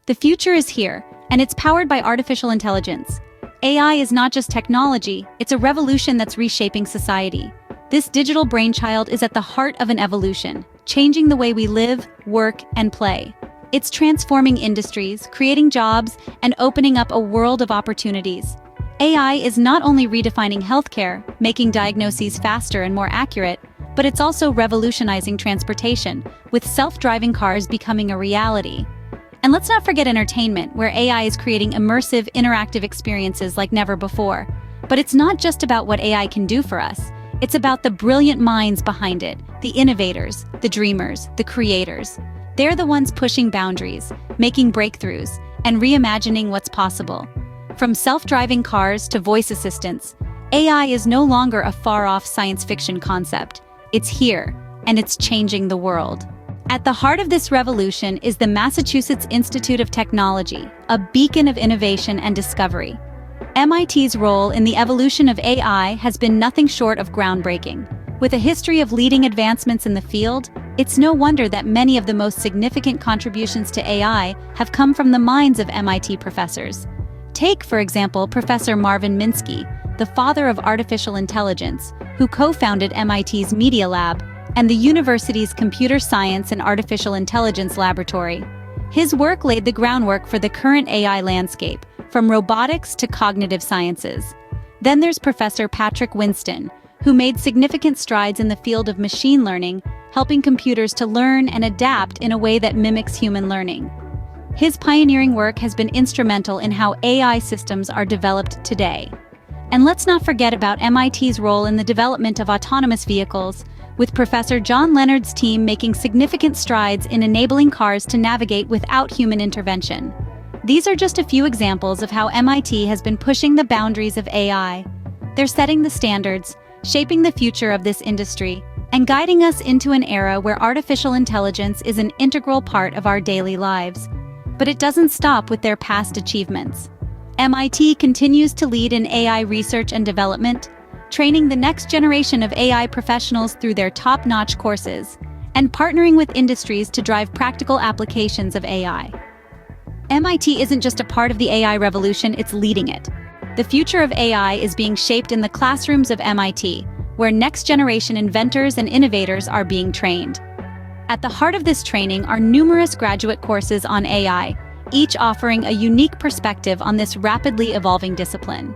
The future is here, and it's powered by artificial intelligence. AI is not just technology, it's a revolution that's reshaping society. This digital brainchild is at the heart of an evolution, changing the way we live, work, and play. It's transforming industries, creating jobs, and opening up a world of opportunities. AI is not only redefining healthcare, making diagnoses faster and more accurate, but it's also revolutionizing transportation, with self-driving cars becoming a reality. And let's not forget entertainment, where AI is creating immersive, interactive experiences like never before. But it's not just about what AI can do for us. It's about the brilliant minds behind it, the innovators, the dreamers, the creators. They're the ones pushing boundaries, making breakthroughs, and reimagining what's possible. From self-driving cars to voice assistants, AI is no longer a far-off science fiction concept. It's here, and it's changing the world. At the heart of this revolution is the Massachusetts Institute of Technology, a beacon of innovation and discovery. MIT's role in the evolution of AI has been nothing short of groundbreaking. With a history of leading advancements in the field, it's no wonder that many of the most significant contributions to AI have come from the minds of MIT professors. Take, for example, Professor Marvin Minsky, the father of artificial intelligence, who co-founded MIT's Media Lab and the university's Computer Science and Artificial Intelligence Laboratory. His work laid the groundwork for the current AI landscape, from robotics to cognitive sciences. Then there's Professor Patrick Winston, who made significant strides in the field of machine learning, helping computers to learn and adapt in a way that mimics human learning. His pioneering work has been instrumental in how AI systems are developed today. And let's not forget about MIT's role in the development of autonomous vehicles, with Professor John Leonard's team making significant strides in enabling cars to navigate without human intervention. These are just a few examples of how MIT has been pushing the boundaries of AI. They're setting the standards, shaping the future of this industry, and guiding us into an era where artificial intelligence is an integral part of our daily lives. But it doesn't stop with their past achievements. MIT continues to lead in AI research and development, training the next generation of AI professionals through their top-notch courses, and partnering with industries to drive practical applications of AI. MIT isn't just a part of the AI revolution, it's leading it. The future of AI is being shaped in the classrooms of MIT, where next-generation inventors and innovators are being trained. At the heart of this training are numerous graduate courses on AI, each offering a unique perspective on this rapidly evolving discipline.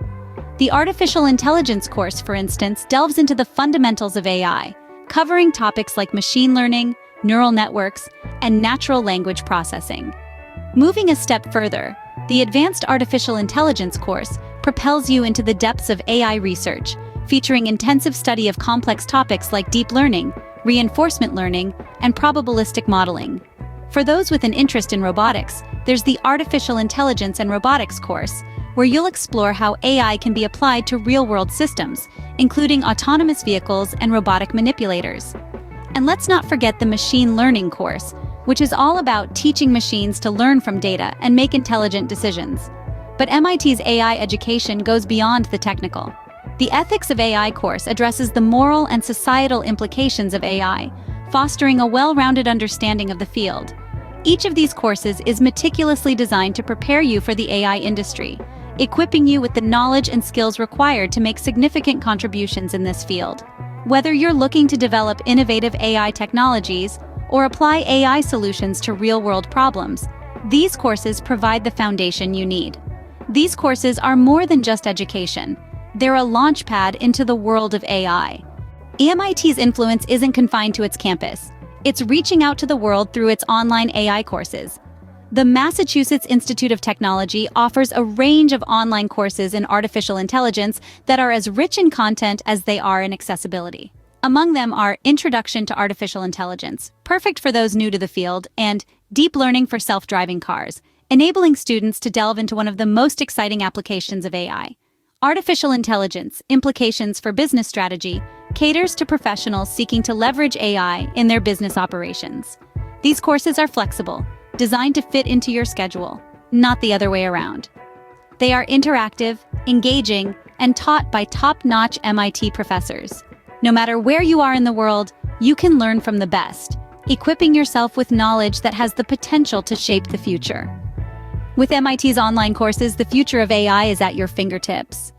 The Artificial Intelligence course, for instance, delves into the fundamentals of AI, covering topics like machine learning, neural networks, and natural language processing. Moving a step further, the Advanced Artificial Intelligence course propels you into the depths of AI research, featuring intensive study of complex topics like deep learning, reinforcement learning, and probabilistic modeling. For those with an interest in robotics, there's the Artificial Intelligence and Robotics course, where you'll explore how AI can be applied to real-world systems, including autonomous vehicles and robotic manipulators. And let's not forget the Machine Learning course, which is all about teaching machines to learn from data and make intelligent decisions. But MIT's AI education goes beyond the technical. The Ethics of AI course addresses the moral and societal implications of AI, fostering a well-rounded understanding of the field. Each of these courses is meticulously designed to prepare you for the AI industry, equipping you with the knowledge and skills required to make significant contributions in this field. Whether you're looking to develop innovative AI technologies or apply AI solutions to real-world problems, these courses provide the foundation you need. These courses are more than just education. They're a launchpad into the world of AI. MIT's influence isn't confined to its campus. It's reaching out to the world through its online AI courses. The Massachusetts Institute of Technology offers a range of online courses in artificial intelligence that are as rich in content as they are in accessibility. Among them are Introduction to Artificial Intelligence, perfect for those new to the field, and Deep Learning for Self-Driving Cars, enabling students to delve into one of the most exciting applications of AI. Artificial Intelligence, Implications for Business Strategy, caters to professionals seeking to leverage AI in their business operations. These courses are flexible, designed to fit into your schedule, not the other way around. They are interactive, engaging, and taught by top-notch MIT professors. No matter where you are in the world, you can learn from the best, equipping yourself with knowledge that has the potential to shape the future. With MIT's online courses, the future of AI is at your fingertips.